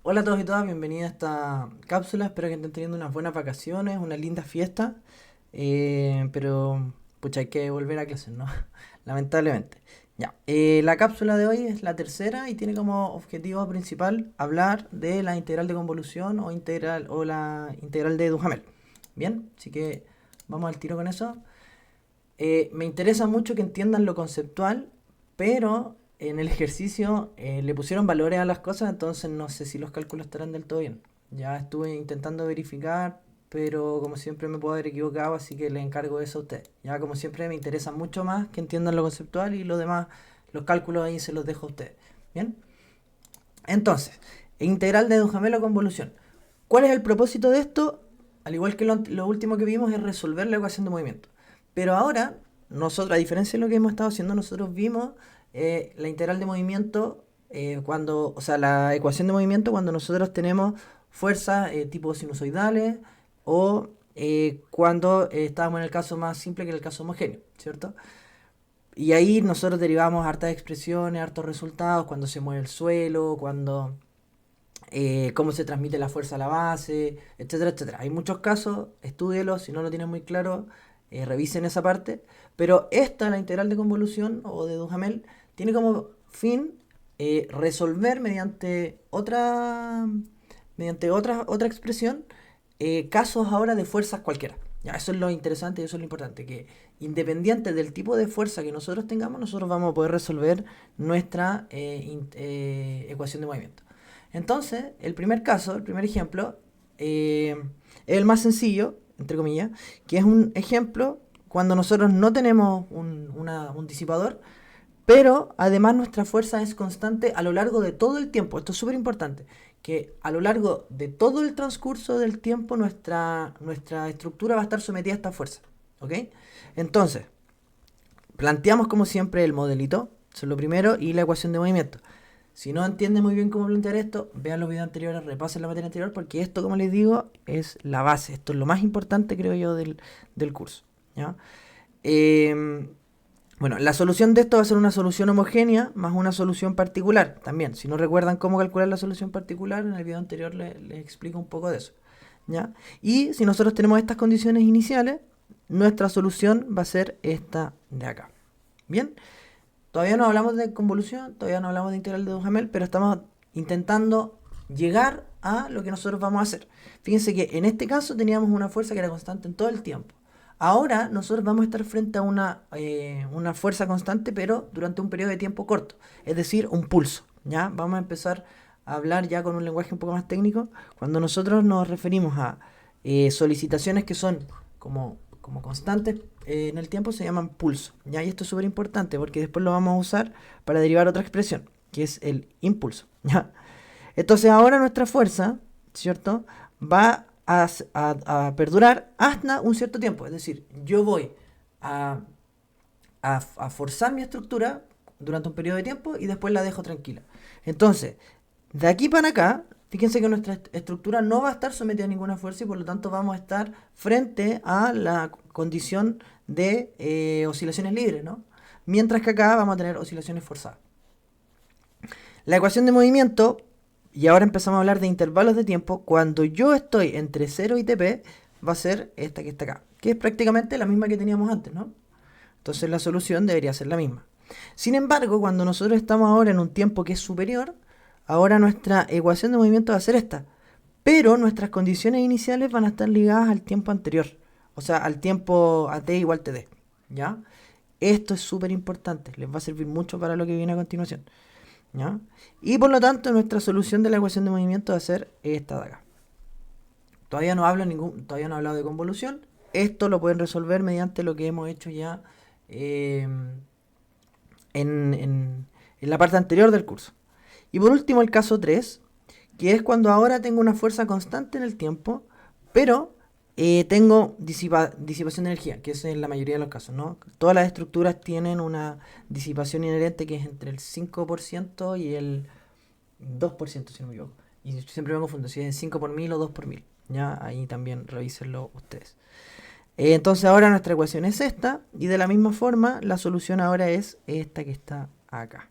Hola a todos y todas, bienvenidos a esta cápsula. Espero que estén teniendo unas buenas vacaciones, una linda fiesta. Pero, pucha, hay que volver a clases, ¿no? Lamentablemente. Ya, la cápsula de hoy es la tercera y tiene como objetivo principal hablar de la integral de convolución o la integral de Duhamel. Bien, así que vamos al tiro con eso. Me interesa mucho que entiendan lo conceptual, pero en el ejercicio le pusieron valores a las cosas, entonces no sé si los cálculos estarán del todo bien. Ya estuve intentando verificar, pero como siempre me puedo haber equivocado, así que le encargo eso a ustedes. Ya como siempre me interesa mucho más que entiendan lo conceptual y lo demás, los cálculos ahí se los dejo a ustedes. Bien, entonces, integral de Duhamel o convolución. ¿Cuál es el propósito de esto? Al igual que lo último que vimos es resolver la ecuación de movimiento. Pero ahora, nosotros, a diferencia de lo que hemos estado haciendo, nosotros vimos la integral de movimiento o sea, la ecuación de movimiento cuando nosotros tenemos fuerzas tipo sinusoidales o cuando estábamos en el caso más simple que era el caso homogéneo, ¿cierto? Y ahí nosotros derivamos hartas expresiones, hartos resultados, cuando se mueve el suelo, cuando cómo se transmite la fuerza a la base, etcétera, etcétera. Hay muchos casos, estúdielos, si no lo tienen muy claro, revisen esa parte. Pero esta, la integral de convolución o de Duhamel, tiene como fin resolver otra expresión casos ahora de fuerzas cualquiera. Ya, eso es lo interesante y eso es lo importante, que independiente del tipo de fuerza que nosotros tengamos, nosotros vamos a poder resolver nuestra ecuación de movimiento. Entonces, el primer caso, el primer ejemplo, es el más sencillo, entre comillas, que es un ejemplo cuando nosotros no tenemos un disipador, pero además nuestra fuerza es constante a lo largo de todo el tiempo. Esto es súper importante, que a lo largo de todo el transcurso del tiempo nuestra estructura va a estar sometida a esta fuerza. ¿Ok? Entonces, planteamos como siempre el modelito, eso es lo primero, y la ecuación de movimiento. Si no entienden muy bien cómo plantear esto, vean los videos anteriores, repasen la materia anterior, porque esto, como les digo, es la base. Esto es lo más importante, creo yo, del curso. ¿Ya? Eh, bueno, la solución de esto va a ser una solución homogénea más una solución particular. También, si no recuerdan cómo calcular la solución particular, en el video anterior les explico un poco de eso. ¿Ya? Y si nosotros tenemos estas condiciones iniciales, nuestra solución va a ser esta de acá. Bien, todavía no hablamos de convolución, todavía no hablamos de integral de Duhamel, pero estamos intentando llegar a lo que nosotros vamos a hacer. Fíjense que en este caso teníamos una fuerza que era constante en todo el tiempo. Ahora nosotros vamos a estar frente a una fuerza constante, pero durante un periodo de tiempo corto, es decir, un pulso. ¿Ya? Vamos a empezar a hablar ya con un lenguaje un poco más técnico. Cuando nosotros nos referimos a solicitaciones que son como constantes en el tiempo, se llaman pulso. ¿Ya? Y esto es súper importante porque después lo vamos a usar para derivar otra expresión, que es el impulso. ¿Ya? Entonces ahora nuestra fuerza, ¿cierto? Va a perdurar hasta un cierto tiempo. Es decir, yo voy a, a forzar mi estructura durante un periodo de tiempo y después la dejo tranquila. Entonces, de aquí para acá, fíjense que nuestra estructura no va a estar sometida a ninguna fuerza y por lo tanto vamos a estar frente a la condición de oscilaciones libres, ¿no? Mientras que acá vamos a tener oscilaciones forzadas. La ecuación de movimiento, y ahora empezamos a hablar de intervalos de tiempo, cuando yo estoy entre 0 y TP, va a ser esta que está acá, que es prácticamente la misma que teníamos antes, ¿no? Entonces la solución debería ser la misma. Sin embargo, cuando nosotros estamos ahora en un tiempo que es superior, ahora nuestra ecuación de movimiento va a ser esta. Pero nuestras condiciones iniciales van a estar ligadas al tiempo anterior. O sea, al tiempo a t igual td. ¿Ya? Esto es súper importante. Les va a servir mucho para lo que viene a continuación. ¿Ya? Y por lo tanto, nuestra solución de la ecuación de movimiento va a ser esta de acá. Todavía no he hablado de convolución. Esto lo pueden resolver mediante lo que hemos hecho ya eh, en la parte anterior del curso. Y por último, el caso 3, que es cuando ahora tengo una fuerza constante en el tiempo, pero tengo disipación de energía, que es en la mayoría de los casos, ¿no? Todas las estructuras tienen una disipación inherente que es entre el 5% y el 2%, si no me equivoco. Y siempre me confundo si es 5 por 1000 o 2 por 1000. Ya, ahí también revísenlo ustedes. Entonces ahora nuestra ecuación es esta, y de la misma forma la solución ahora es esta que está acá.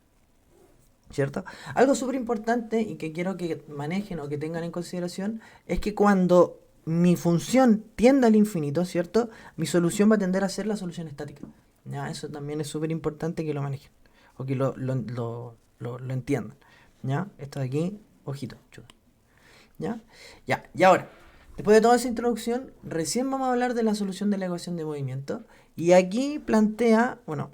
¿cierto? Algo súper importante y que quiero que manejen o que tengan en consideración es que cuando mi función tienda al infinito, ¿cierto? Mi solución va a tender a ser la solución estática. ¿Ya? Eso también es súper importante que lo manejen o que lo entiendan. ¿Ya? Esto de aquí, ojito, chuta. ¿Ya? Ya, y ahora, después de toda esa introducción, recién vamos a hablar de la solución de la ecuación de movimiento. Y aquí plantea, bueno,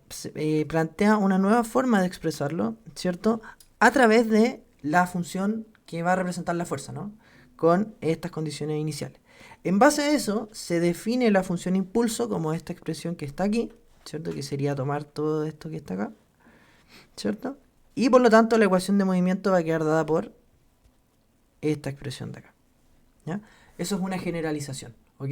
plantea una nueva forma de expresarlo, ¿cierto? A través de la función que va a representar la fuerza, ¿no? Con estas condiciones iniciales. En base a eso, se define la función impulso como esta expresión que está aquí, ¿cierto? Que sería tomar todo esto que está acá, ¿cierto? Y por lo tanto, la ecuación de movimiento va a quedar dada por esta expresión de acá, ¿ya? Eso es una generalización, ¿ok?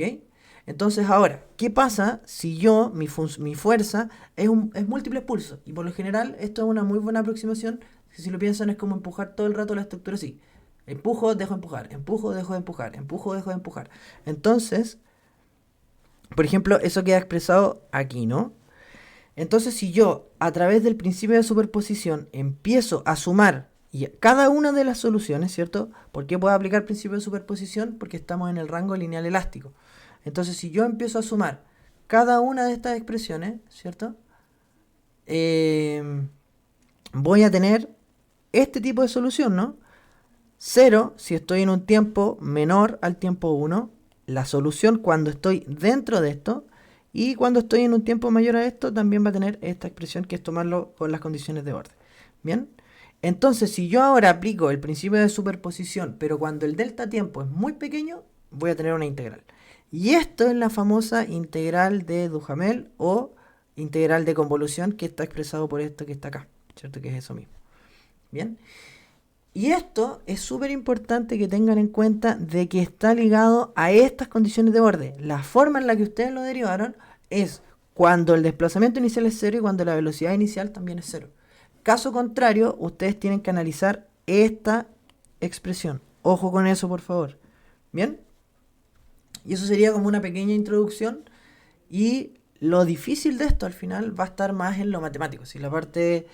Entonces ahora, ¿qué pasa si yo, mi fuerza es múltiples pulsos? Y por lo general esto es una muy buena aproximación. Si lo piensan es como empujar todo el rato la estructura así. Empujo, dejo de empujar, empujo, dejo de empujar, empujo, dejo de empujar. Entonces, por ejemplo, eso queda expresado aquí, ¿no? Entonces si yo a través del principio de superposición empiezo a sumar y cada una de las soluciones, ¿cierto? ¿Por qué puedo aplicar principio de superposición? Porque estamos en el rango lineal elástico. Entonces, si yo empiezo a sumar cada una de estas expresiones, ¿cierto? Voy a tener este tipo de solución, ¿no? 0 si estoy en un tiempo menor al tiempo 1. La solución cuando estoy dentro de esto. Y cuando estoy en un tiempo mayor a esto, también va a tener esta expresión que es tomarlo con las condiciones de orden. ¿Bien? Entonces, si yo ahora aplico el principio de superposición, pero cuando el delta tiempo es muy pequeño, voy a tener una integral. Y esto es la famosa integral de Duhamel o integral de convolución que está expresado por esto que está acá, ¿cierto? Que es eso mismo. ¿Bien? Y esto es súper importante que tengan en cuenta de que está ligado a estas condiciones de borde. La forma en la que ustedes lo derivaron es cuando el desplazamiento inicial es cero y cuando la velocidad inicial también es cero. Caso contrario, ustedes tienen que analizar esta expresión. Ojo con eso, por favor. ¿Bien? Y eso sería como una pequeña introducción. Y lo difícil de esto al final va a estar más en lo matemático. Si la parte,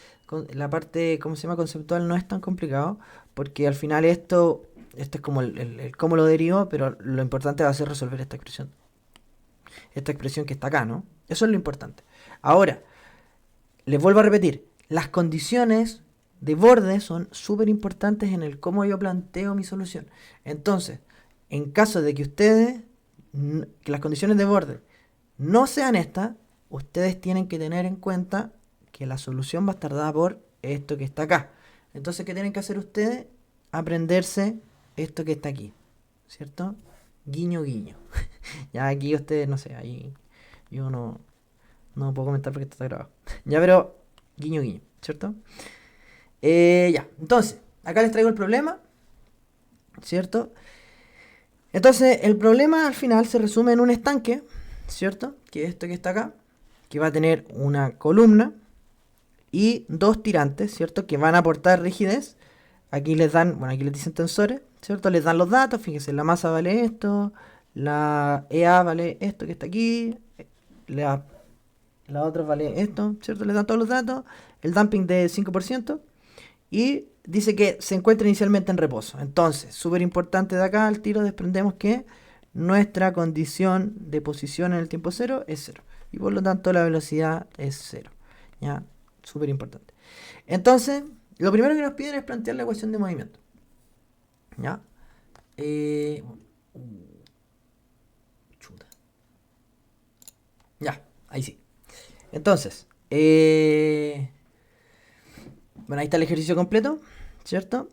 ¿cómo se llama? Conceptual no es tan complicado, porque al final esto es como el cómo lo derivo, pero lo importante va a ser resolver esta expresión que está acá, ¿no? Eso es lo importante. Ahora, les vuelvo a repetir, las condiciones de borde son súper importantes en el cómo yo planteo mi solución. Entonces, en caso de que ustedes, que las condiciones de borde no sean estas, ustedes tienen que tener en cuenta que la solución va a estar dada por esto que está acá. Entonces, ¿qué tienen que hacer ustedes? Aprenderse esto que está aquí, ¿cierto? Guiño, guiño. Ya aquí ustedes, no sé, ahí yo no puedo comentar porque esto está grabado. Ya, pero guiño, guiño, ¿cierto? Ya, entonces, acá les traigo el problema, ¿cierto? Entonces, el problema al final se resume en un estanque, ¿cierto? Que es esto que está acá, que va a tener una columna y dos tirantes, ¿cierto? Que van a aportar rigidez. Aquí les dan, bueno, aquí les dicen tensores, ¿cierto? Les dan los datos, fíjense, la masa vale esto, la EA vale esto que está aquí, la otra vale esto, ¿cierto? Les dan todos los datos, el dumping de 5% y dice que se encuentra inicialmente en reposo. Entonces, súper importante de acá, al tiro desprendemos que nuestra condición de posición en el tiempo cero es cero. Y por lo tanto la velocidad es cero. ¿Ya? Súper importante. Entonces, lo primero que nos piden es plantear la ecuación de movimiento. ¿Ya? Chuta. Ya, ahí sí. Entonces, bueno, ahí está el ejercicio completo, ¿cierto?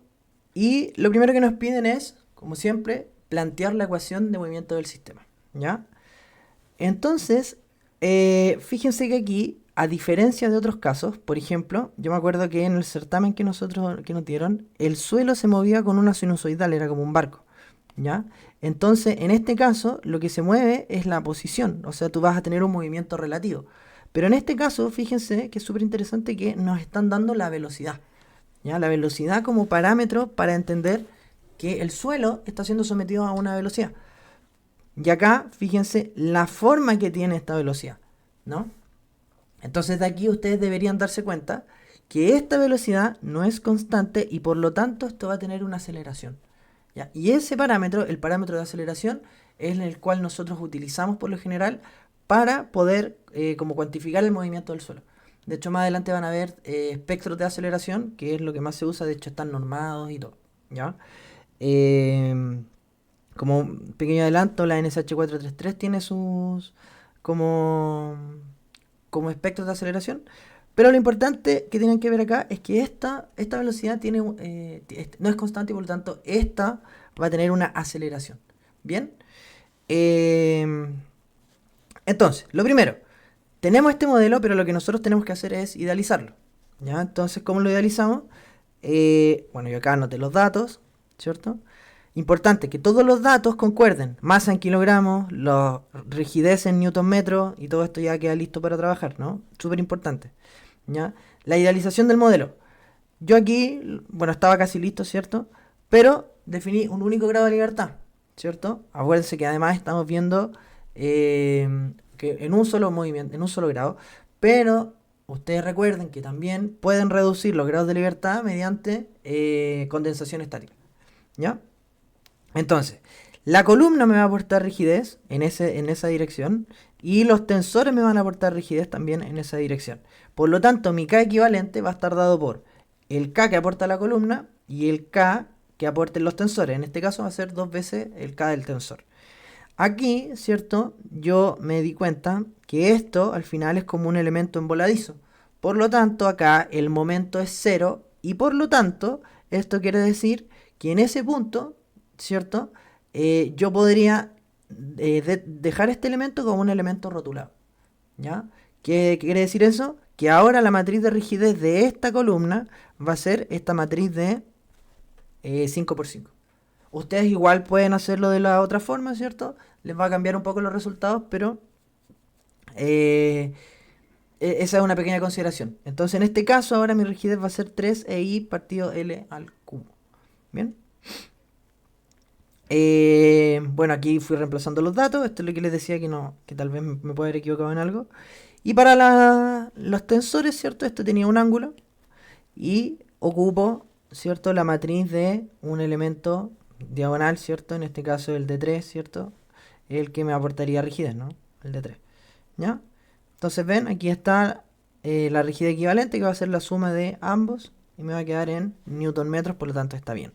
Y lo primero que nos piden es, como siempre, plantear la ecuación de movimiento del sistema, ¿ya? Entonces, fíjense que aquí, a diferencia de otros casos, por ejemplo, yo me acuerdo que en el certamen que nos dieron, el suelo se movía con una sinusoidal, era como un barco, ¿ya? Entonces, en este caso, lo que se mueve es la posición, o sea, tú vas a tener un movimiento relativo. Pero en este caso, fíjense que es súper interesante que nos están dando la velocidad, ¿ya? La velocidad como parámetro para entender que el suelo está siendo sometido a una velocidad. Y acá, fíjense la forma que tiene esta velocidad, ¿no? Entonces de aquí ustedes deberían darse cuenta que esta velocidad no es constante y por lo tanto esto va a tener una aceleración. ¿Ya? Y ese parámetro, el parámetro de aceleración, es el cual nosotros utilizamos por lo general para poder como cuantificar el movimiento del suelo. De hecho, más adelante van a ver espectros de aceleración, que es lo que más se usa, de hecho están normados y todo. ¿Ya? Como un pequeño adelanto, la NSH433 tiene sus como, como espectros de aceleración. Pero lo importante que tienen que ver acá es que esta velocidad tiene, no es constante y por lo tanto esta va a tener una aceleración. Bien. Eh, entonces, lo primero, tenemos este modelo, pero lo que nosotros tenemos que hacer es idealizarlo. ¿Ya? Entonces, ¿cómo lo idealizamos? Bueno, yo acá anoté los datos, ¿cierto? Importante que todos los datos concuerden. Masa en kilogramos, la rigidez en newton metro y todo esto ya queda listo para trabajar, ¿no? Súper importante. ¿Ya? La idealización del modelo. Yo aquí, bueno, estaba casi listo, ¿cierto? Pero definí un único grado de libertad, ¿cierto? Acuérdense que además estamos viendo que en un solo movimiento, en un solo grado, pero ustedes recuerden que también pueden reducir los grados de libertad mediante condensación estática, ¿ya? Entonces, la columna me va a aportar rigidez en esa dirección y los tensores me van a aportar rigidez también en esa dirección. Por lo tanto, mi K equivalente va a estar dado por el K que aporta la columna y el K que aporten los tensores. En este caso va a ser 2 veces el K del tensor. Aquí, ¿cierto? Yo me di cuenta que esto al final es como un elemento envoladizo. Por lo tanto, acá el momento es 0 y por lo tanto, esto quiere decir que en ese punto, ¿cierto? Yo podría dejar este elemento como un elemento rotulado. ¿Ya? ¿Qué quiere decir eso? Que ahora la matriz de rigidez de esta columna va a ser esta matriz de 5×5. Ustedes igual pueden hacerlo de la otra forma, ¿cierto? Les va a cambiar un poco los resultados, pero esa es una pequeña consideración. Entonces, en este caso, ahora mi rigidez va a ser 3EI partido L al cubo. ¿Bien? Bueno, aquí fui reemplazando los datos. Esto es lo que les decía que tal vez me pueda haber equivocado en algo. Y para los tensores, ¿cierto? Esto tenía un ángulo. Y ocupo, ¿cierto? La matriz de un elemento diagonal, ¿cierto? En este caso el de 3, ¿cierto? El que me aportaría rigidez, ¿no? El de 3. ¿Ya? Entonces ven, aquí está la rigidez equivalente, que va a ser la suma de ambos. Y me va a quedar en newton metros, por lo tanto está bien.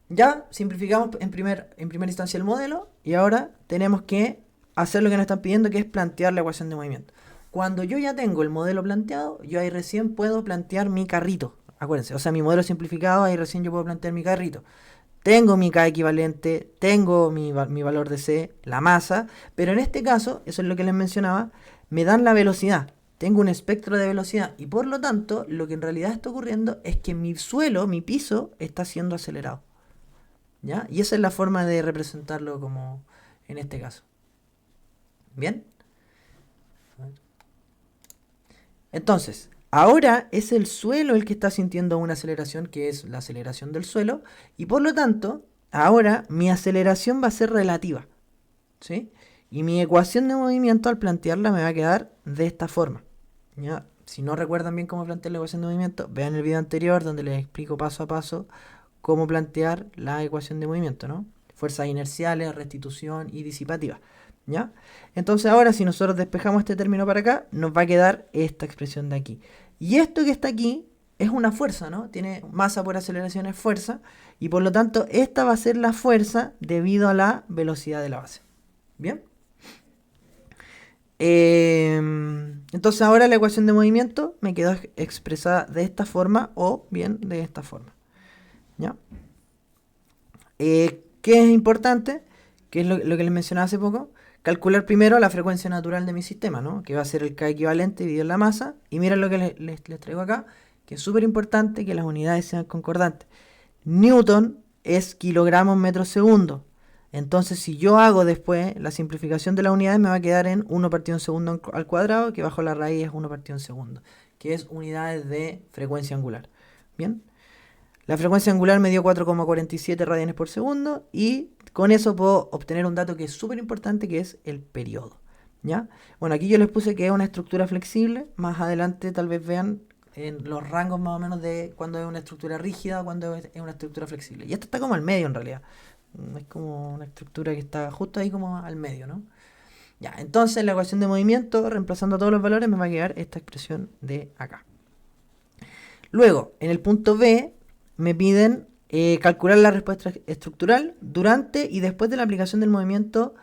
Ya simplificamos en primera instancia el modelo y ahora tenemos que hacer lo que nos están pidiendo, que es plantear la ecuación de movimiento. Cuando yo ya tengo el modelo planteado, yo ahí recién puedo plantear mi carrito. Acuérdense, o sea, mi modelo simplificado, ahí recién yo puedo plantear mi carrito. Tengo mi K equivalente, tengo mi valor de C, la masa, pero en este caso, eso es lo que les mencionaba, me dan la velocidad. Tengo un espectro de velocidad y por lo tanto, lo que en realidad está ocurriendo es que mi suelo, mi piso, está siendo acelerado. ¿Ya? Y esa es la forma de representarlo como en este caso. ¿Bien? Entonces, ahora es el suelo el que está sintiendo una aceleración, que es la aceleración del suelo, y por lo tanto, ahora mi aceleración va a ser relativa. ¿Sí? Y mi ecuación de movimiento al plantearla me va a quedar de esta forma. ¿Ya? Si no recuerdan bien cómo plantear la ecuación de movimiento, vean el video anterior donde les explico paso a paso cómo plantear la ecuación de movimiento, ¿no? Fuerzas inerciales, restitución y disipativa, ¿ya? Entonces ahora si nosotros despejamos este término para acá, nos va a quedar esta expresión de aquí. Y esto que está aquí es una fuerza, ¿no? Tiene masa por aceleración es fuerza, y por lo tanto esta va a ser la fuerza debido a la velocidad de la base. ¿Bien? Entonces ahora la ecuación de movimiento me quedó expresada de esta forma o bien de esta forma. ¿Ya? ¿Qué es importante? Que es lo que les mencionaba hace poco. Calcular primero la frecuencia natural de mi sistema, ¿no? Que va a ser el K equivalente dividido en la masa. Y miren lo que les traigo acá, que es súper importante que las unidades sean concordantes. Newton es kilogramos metros segundo. Entonces, si yo hago después la simplificación de las unidades, me va a quedar en 1 partido en segundo al cuadrado, que bajo la raíz es 1 partido en segundo, que es unidades de frecuencia angular. ¿Bien? La frecuencia angular me dio 4,47 radianes por segundo y con eso puedo obtener un dato que es súper importante, que es el periodo. ¿Ya? Bueno, aquí yo les puse que es una estructura flexible. Más adelante tal vez vean en los rangos más o menos de cuando es una estructura rígida o cuando es una estructura flexible. Y esto está como al medio en realidad. Es como una estructura que está justo ahí como al medio, ¿no? Ya, entonces la ecuación de movimiento, reemplazando todos los valores, me va a quedar esta expresión de acá. Luego, en el punto B, me piden calcular la respuesta estructural durante y después de la aplicación del movimiento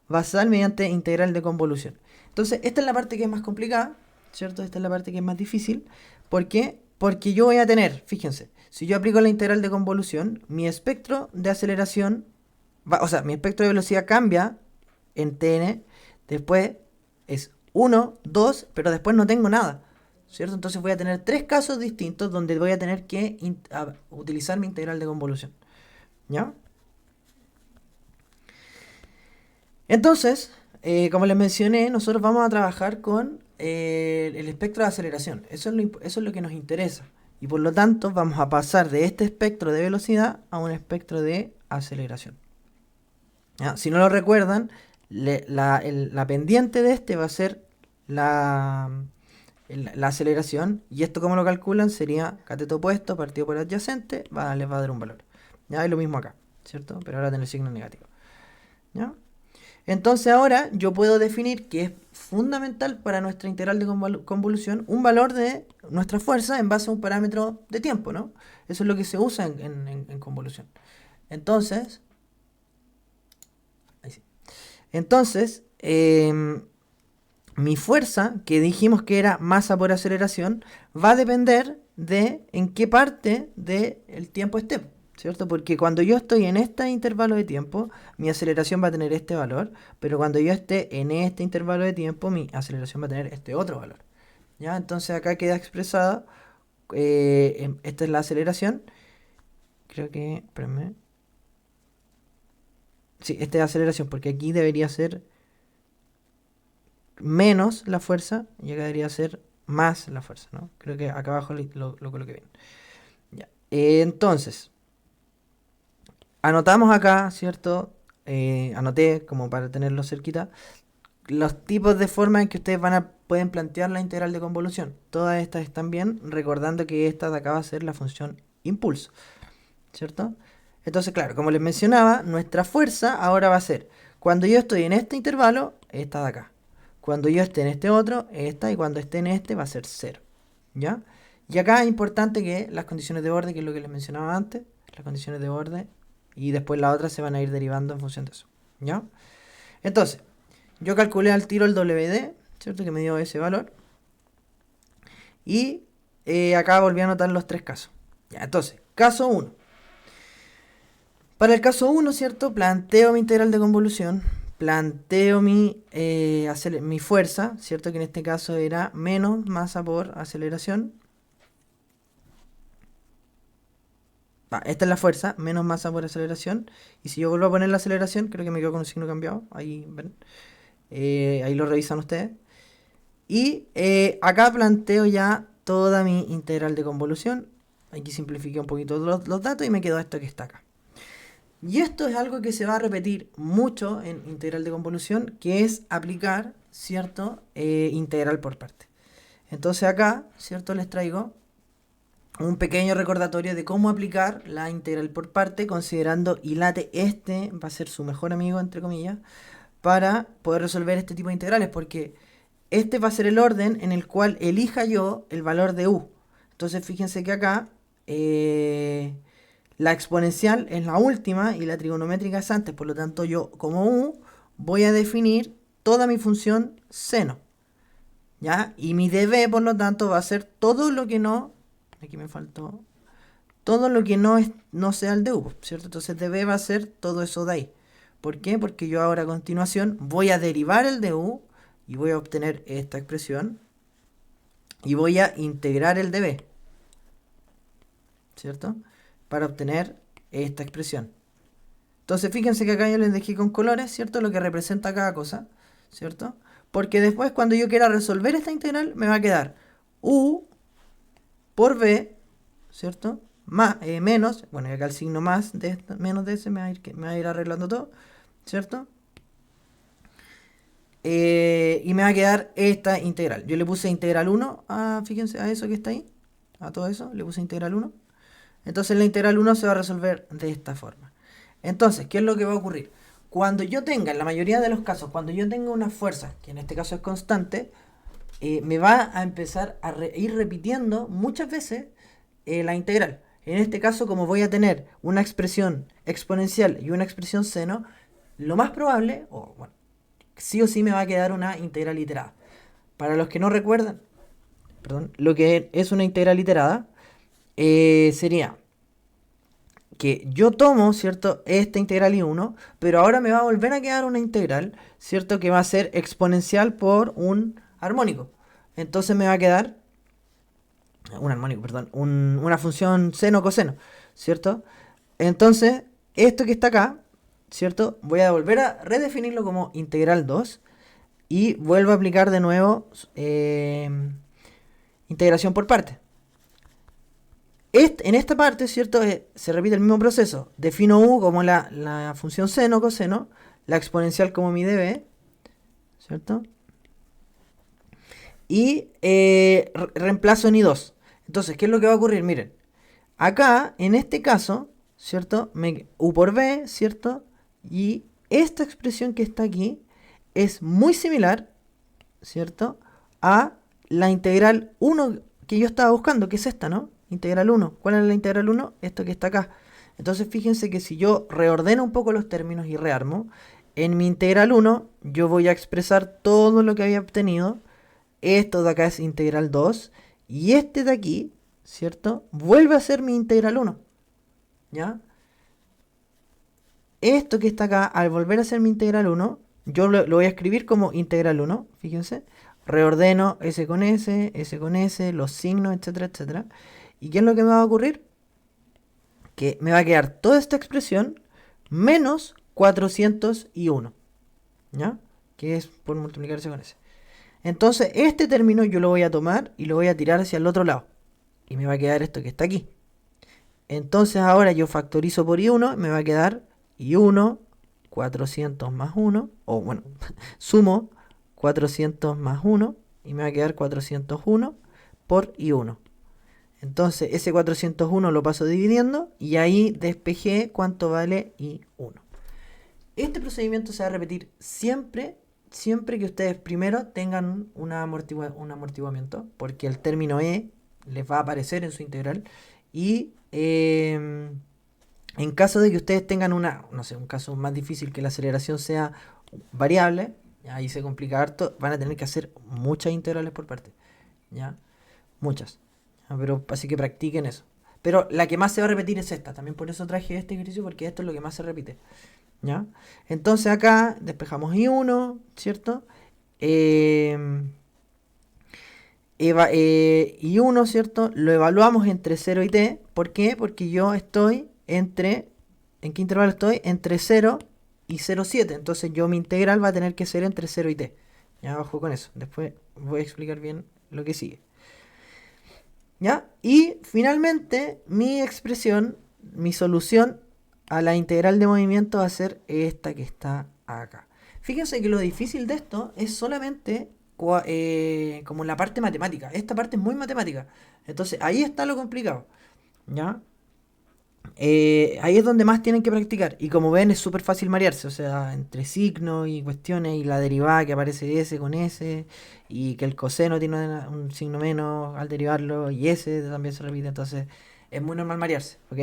basal mediante integral de convolución. Entonces, esta es la parte que es más complicada, ¿cierto? Esta es la parte que es más difícil. ¿Por qué? Porque yo voy a tener, fíjense, si yo aplico la integral de convolución, mi espectro de aceleración, o sea, mi espectro de velocidad cambia en Tn, después es 1, 2, pero después no tengo nada, ¿cierto? Entonces voy a tener 3 casos distintos donde voy a tener que utilizar mi integral de convolución, ¿ya? Entonces, como les mencioné, nosotros vamos a trabajar con el espectro de aceleración. Eso es lo que nos interesa. Y por lo tanto, vamos a pasar de este espectro de velocidad a un espectro de aceleración. ¿Ya? Si no lo recuerdan, la pendiente de este va a ser la aceleración. Y esto, como lo calculan, sería cateto opuesto partido por adyacente, les va a dar un valor. ¿Ya? Es lo mismo acá, ¿cierto? Pero ahora tiene el signo negativo. ¿Ya? Entonces ahora yo puedo definir que es fundamental para nuestra integral de convolución un valor de nuestra fuerza en base a un parámetro de tiempo, ¿no? Eso es lo que se usa en convolución. Entonces, ahí sí. Entonces, mi fuerza, que dijimos que era masa por aceleración, va a depender de en qué parte del tiempo esté, ¿cierto? Porque cuando yo estoy en este intervalo de tiempo, mi aceleración va a tener este valor, pero cuando yo esté en este intervalo de tiempo, mi aceleración va a tener este otro valor, ¿ya? Entonces acá queda expresada, esta es la aceleración, creo que, espérenme, sí, esta es la aceleración, porque aquí debería ser menos la fuerza y acá debería ser más la fuerza, ¿no? Creo que acá abajo lo coloqué bien. Ya. Entonces, anotamos acá, ¿cierto? Anoté como para tenerlo cerquita los tipos de formas en que ustedes pueden plantear la integral de convolución. Todas estas están bien, recordando que esta de acá va a ser la función impulso, ¿cierto? Entonces, claro, como les mencionaba, nuestra fuerza ahora va a ser, cuando yo estoy en este intervalo, esta de acá. Cuando yo esté en este otro, esta, y cuando esté en este va a ser 0, ¿ya? Y acá es importante que las condiciones de borde, que es lo que les mencionaba antes, las condiciones de borde, y después las otras se van a ir derivando en función de eso, ¿ya? Entonces, yo calculé al tiro el WD, ¿cierto? Que me dio ese valor. Y acá volví a anotar los 3 casos. Ya, entonces, caso 1. Para el caso 1, ¿cierto? Planteo mi integral de convolución. Planteo mi fuerza, ¿cierto? Que en este caso era menos masa por aceleración. Esta es la fuerza, menos masa por aceleración. Y si yo vuelvo a poner la aceleración, creo que me quedo con un signo cambiado. Ahí ven. Ahí lo revisan ustedes. Y acá planteo ya toda mi integral de convolución. Aquí simplifiqué un poquito los datos y me quedó esto que está acá. Y esto es algo que se va a repetir mucho en integral de convolución, que es aplicar, ¿cierto? Integral por parte. Entonces acá, ¿cierto? Les traigo un pequeño recordatorio de cómo aplicar la integral por parte, considerando y late este va a ser su mejor amigo, entre comillas, para poder resolver este tipo de integrales, porque este va a ser el orden en el cual elija yo el valor de u. Entonces fíjense que acá la exponencial es la última y la trigonométrica es antes. Por lo tanto, yo como u voy a definir toda mi función seno, ¿ya? Y mi db, por lo tanto, va a ser todo lo que no... Aquí me faltó... Todo lo que no sea el de u, ¿cierto? Entonces db va a ser todo eso de ahí. ¿Por qué? Porque yo ahora a continuación voy a derivar el de u y voy a obtener esta expresión y voy a integrar el db, ¿cierto? Para obtener esta expresión. Entonces fíjense que acá yo les dejé con colores, ¿cierto? Lo que representa cada cosa, ¿cierto? Porque después cuando yo quiera resolver esta integral me va a quedar u por b, ¿cierto? Menos, bueno, y acá el signo más de esta, menos de ese me va a ir arreglando todo, ¿cierto? Y me va a quedar esta integral. Yo le puse integral 1 fíjense, a eso que está ahí, a todo eso, le puse integral 1. Entonces la integral 1 se va a resolver de esta forma. Entonces, ¿qué es lo que va a ocurrir? Cuando yo tenga, en la mayoría de los casos, cuando yo tenga una fuerza, que en este caso es constante, me va a empezar a ir repitiendo muchas veces la integral. En este caso, como voy a tener una expresión exponencial y una expresión seno, lo más probable, o bueno, sí o sí me va a quedar una integral iterada. Para los que no recuerdan, perdón, lo que es una integral iterada sería que yo tomo, ¿cierto? Esta integral I1, pero ahora me va a volver a quedar una integral, ¿cierto? Que va a ser exponencial por un armónico. Entonces me va a quedar un armónico, perdón, una función seno-coseno, ¿cierto? Entonces, esto que está acá, ¿cierto? Voy a volver a redefinirlo como integral 2 y vuelvo a aplicar de nuevo integración por partes. En esta parte, ¿cierto? Se repite el mismo proceso. Defino u como la función seno, coseno, la exponencial como mi db, ¿cierto? Y reemplazo en i2. Entonces, ¿qué es lo que va a ocurrir? Miren, acá, en este caso, ¿cierto? U por b, ¿cierto? Y esta expresión que está aquí es muy similar, ¿cierto? A la integral 1 que yo estaba buscando, que es esta, ¿no? Integral 1. ¿Cuál es la integral 1? Esto que está acá. Entonces fíjense que si yo reordeno un poco los términos y rearmo, en mi integral 1 yo voy a expresar todo lo que había obtenido. Esto de acá es integral 2. Y este de aquí, ¿cierto? Vuelve a ser mi integral 1. ¿Ya? Esto que está acá, al volver a ser mi integral 1, yo lo voy a escribir como integral 1. Fíjense. Reordeno S con S, los signos, etcétera, etcétera. ¿Y qué es lo que me va a ocurrir? Que me va a quedar toda esta expresión menos 401. ¿Ya? Que es por multiplicarse con S. Entonces, este término yo lo voy a tomar y lo voy a tirar hacia el otro lado. Y me va a quedar esto que está aquí. Entonces, ahora yo factorizo por I1, me va a quedar I1, 400 más 1. O bueno, sumo 400 más 1 y me va a quedar 401 por I1. Entonces ese 401 lo paso dividiendo y ahí despejé cuánto vale I1. Este procedimiento se va a repetir siempre que ustedes primero tengan un amortiguamiento, porque el término E les va a aparecer en su integral. Y en caso de que ustedes tengan un caso más difícil, que la aceleración sea variable, ahí se complica harto, van a tener que hacer muchas integrales por parte, ¿ya? Muchas. Pero así que practiquen eso. Pero la que más se va a repetir es esta. También por eso traje este ejercicio, porque esto es lo que más se repite. ¿Ya? Entonces acá despejamos I1, ¿cierto? I1, ¿cierto? Lo evaluamos entre 0 y t. ¿Por qué? Porque yo estoy entre... ¿En qué intervalo estoy? Entre 0 y 0,7. Entonces mi integral va a tener que ser entre 0 y t. Ya, ojo con eso. Después voy a explicar bien lo que sigue. ¿Ya? Y finalmente mi expresión, mi solución a la integral de movimiento va a ser esta que está acá. Fíjense que lo difícil de esto es solamente como la parte matemática. Esta parte es muy matemática. Entonces ahí está lo complicado. ¿Ya? Ahí es donde más tienen que practicar. Y como ven es súper fácil marearse. O sea, entre signos y cuestiones y la derivada que aparece S con S. Y que el coseno tiene un signo menos al derivarlo. Y S también se repite. Entonces es muy normal marearse. ¿Ok?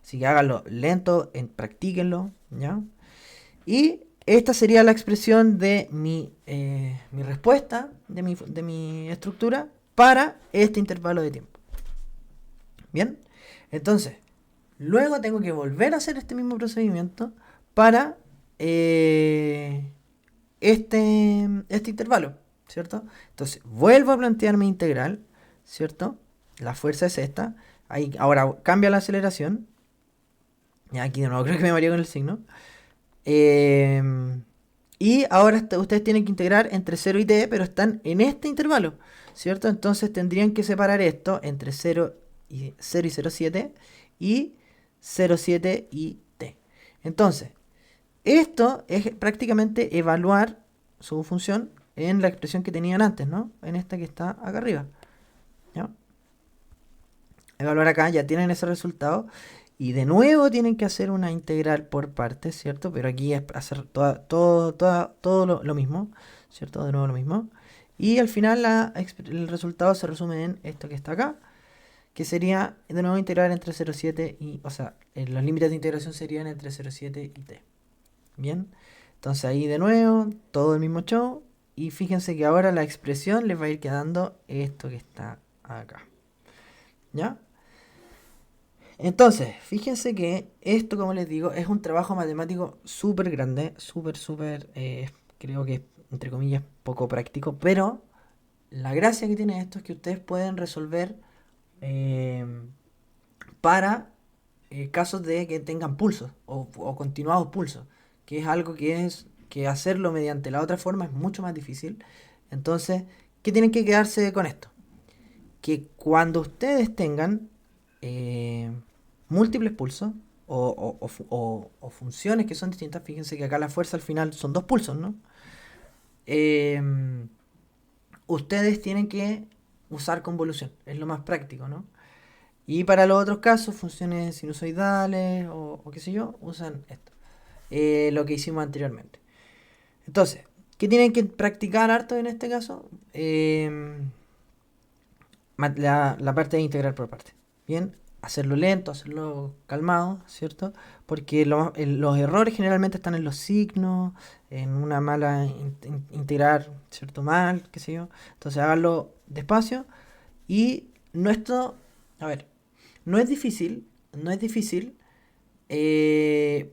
Así que háganlo lento, practíquenlo. ¿Ya? Y esta sería la expresión de mi respuesta, de mi estructura para este intervalo de tiempo. ¿Bien? Entonces... luego tengo que volver a hacer este mismo procedimiento para este intervalo, ¿cierto? Entonces, vuelvo a plantear mi integral, ¿cierto? La fuerza es esta. Ahí, ahora cambia la aceleración. Ya aquí de nuevo creo que me mareé con el signo. Y ahora ustedes tienen que integrar entre 0 y t, pero están en este intervalo, ¿cierto? Entonces tendrían que separar esto entre 0 y 0,7 y 0,7 y t. Entonces, esto es prácticamente evaluar su función en la expresión que tenían antes, ¿no? En esta que está acá arriba. ¿Ya? evaluar acá, ya tienen ese resultado. Y de nuevo tienen que hacer una integral por partes, ¿cierto? Pero aquí es hacer todo lo mismo, ¿cierto? De nuevo lo mismo. Y al final el resultado se resume en esto que está acá, que sería de nuevo integrar entre 0,7 y, o sea, los límites de integración serían entre 0,7 y t. Bien, entonces ahí de nuevo, todo el mismo show. Y fíjense que ahora la expresión les va a ir quedando esto que está acá. ¿Ya? Entonces, fíjense que esto, como les digo, es un trabajo matemático súper grande, súper, creo que entre comillas poco práctico, pero la gracia que tiene esto es que ustedes pueden resolver eh, para casos de que tengan pulsos o continuados pulsos, que es algo que hacerlo mediante la otra forma es mucho más difícil. Entonces, ¿qué tienen que quedarse con esto? Que cuando ustedes tengan eh, múltiples pulsos o funciones que son distintas, fíjense que acá la fuerza al final son dos pulsos, ¿no? Eh, Ustedes tienen que usar convolución, es lo más práctico, ¿no? Y para los otros casos, funciones sinusoidales o qué sé yo, usan esto, lo que hicimos anteriormente. Entonces, ¿qué tienen que practicar harto en este caso? La parte de integrar por parte. Bien, hacerlo lento, hacerlo calmado, ¿cierto? Porque los errores generalmente están en los signos, en una mala integrar, ¿cierto? Mal, qué sé yo. Entonces háganlo despacio y nuestro, a ver, no es difícil, eh,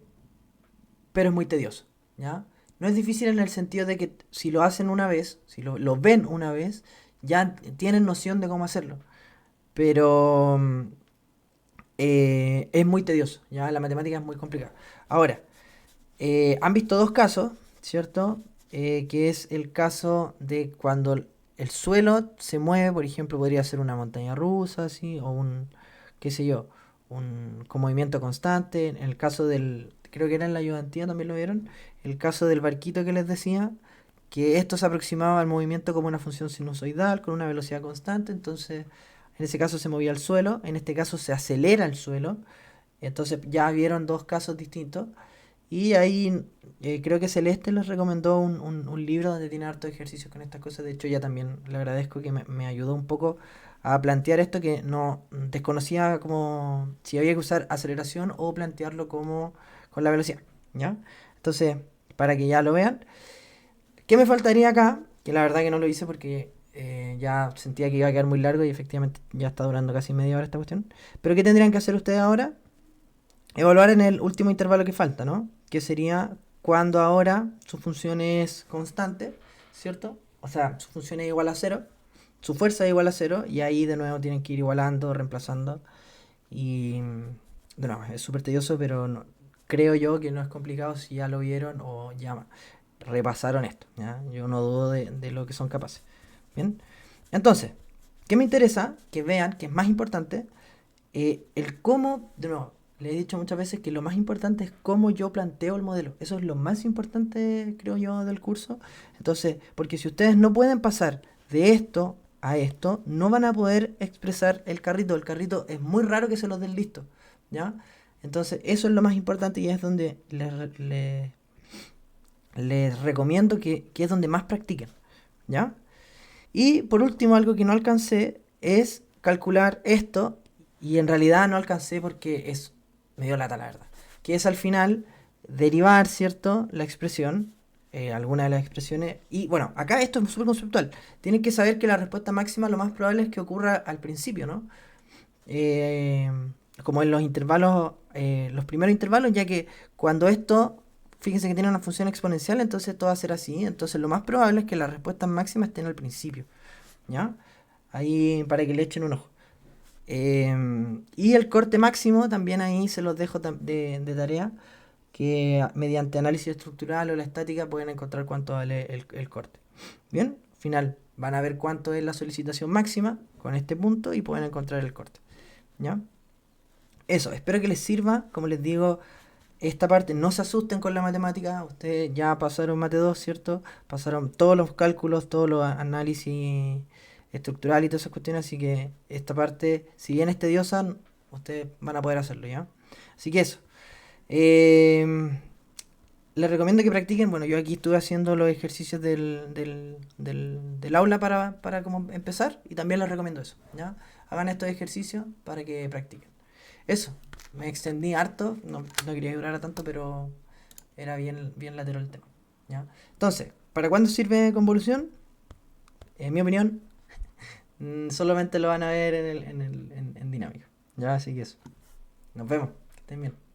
pero es muy tedioso, ¿ya? No es difícil en el sentido de que si lo hacen una vez, si lo ven una vez, ya tienen noción de cómo hacerlo. Pero es muy tedioso, ¿ya? La matemática es muy complicada. Ahora, han visto dos casos, ¿cierto? Que es el caso de cuando el suelo se mueve, por ejemplo, podría ser una montaña rusa, así, o un, qué sé yo, con movimiento constante. En el caso del, creo que era en la ayudantía, también lo vieron, el caso del barquito que les decía, que esto se aproximaba al movimiento como una función sinusoidal, con una velocidad constante, entonces en ese caso se movía el suelo, en este caso se acelera el suelo, entonces ya vieron dos casos distintos. Y ahí creo que Celeste les recomendó un libro donde tiene harto ejercicios con estas cosas. De hecho, ya también le agradezco que me ayudó un poco a plantear esto que no desconocía como si había que usar aceleración o plantearlo como con la velocidad. ¿Ya? Entonces, para que ya lo vean. ¿Qué me faltaría acá? Que la verdad que no lo hice porque ya sentía que iba a quedar muy largo y efectivamente ya está durando casi media hora esta cuestión. Pero ¿qué tendrían que hacer ustedes ahora? Evaluar en el último intervalo que falta, ¿no? Que sería cuando ahora su función es constante, ¿cierto? O sea, su función es igual a cero, su fuerza es igual a cero, y ahí de nuevo tienen que ir igualando, reemplazando. Y de nuevo, es súper tedioso, pero creo yo que no es complicado si ya lo vieron o ya repasaron esto, ¿ya? Yo no dudo de lo que son capaces. Bien, entonces, ¿qué me interesa? Que vean que es más importante el cómo, de nuevo, le he dicho muchas veces que lo más importante es cómo yo planteo el modelo. Eso es lo más importante, creo yo, del curso. Entonces, porque si ustedes no pueden pasar de esto a esto, no van a poder expresar el carrito. El carrito es muy raro que se los den listo, ¿ya? Entonces, eso es lo más importante y es donde les recomiendo que es donde más practiquen, ¿ya? Y por último, algo que no alcancé es calcular esto, y en realidad no alcancé porque es medio lata, la verdad. Que es al final derivar, ¿cierto? La expresión, alguna de las expresiones. Y bueno, acá esto es súper conceptual. Tienen que saber que la respuesta máxima lo más probable es que ocurra al principio, ¿no? Eh, Como en los intervalos, los primeros intervalos, ya que cuando esto, fíjense que tiene una función exponencial, entonces esto va a ser así. Entonces lo más probable es que las respuestas máximas estén al principio, ¿ya? Ahí para que le echen un ojo. Y el corte máximo también ahí se los dejo de tarea, que mediante análisis estructural o la estática pueden encontrar cuánto vale el corte. Bien, al final van a ver cuánto es la solicitación máxima con este punto y pueden encontrar el corte. ¿Ya? Eso, espero que les sirva. Como les digo, esta parte no se asusten con la matemática. Ustedes ya pasaron Mate 2, ¿cierto? Pasaron todos los cálculos, todos los análisis estructural y todas esas cuestiones, así que esta parte, si bien es tediosa, ustedes van a poder hacerlo, ¿ya? Así que eso. Eh, Les recomiendo que practiquen. Bueno, yo aquí estuve haciendo los ejercicios del aula para como empezar y también les recomiendo eso, ¿ya? Hagan estos ejercicios para que practiquen. Eso, me extendí harto, no quería durar tanto, pero era bien lateral el tema, ¿ya? Entonces, ¿para cuándo sirve convolución? En mi opinión, solamente lo van a ver en dinámica, ¿ya? Así que eso. Nos vemos, que estén bien.